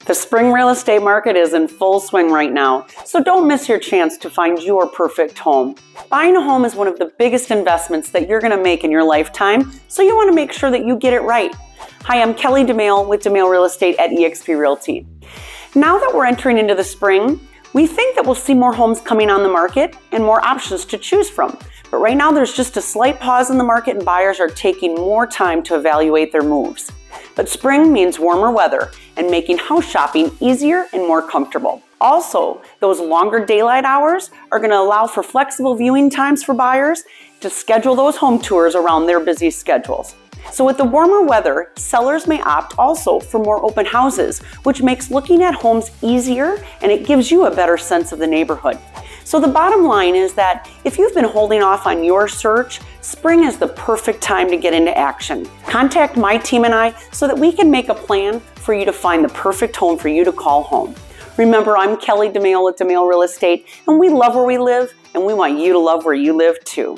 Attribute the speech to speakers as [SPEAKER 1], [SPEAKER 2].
[SPEAKER 1] The spring real estate market is in full swing right now, so don't miss your chance to find your perfect home. Buying a home is one of the biggest investments that you're going to make in your lifetime, so you want to make sure that you get it right. Hi, I'm Kelly DeMail with DeMail Real Estate at eXp Realty. Now that we're entering into the spring, we think that we'll see more homes coming on the market and more options to choose from. But right now there's just a slight pause in the market and buyers are taking more time to evaluate their moves. But spring means warmer weather and making house shopping easier and more comfortable. Also, those longer daylight hours are going to allow for flexible viewing times for buyers to schedule those home tours around their busy schedules. So with the warmer weather, sellers may opt also for more open houses, which makes looking at homes easier and it gives you a better sense of the neighborhood. So the bottom line is that if you've been holding off on your search, spring is the perfect time to get into action. Contact my team and I so that we can make a plan for you to find the perfect home for you to call home. Remember, I'm Kelly DeMail with DeMail Real Estate, and we love where we live, and we want you to love where you live too.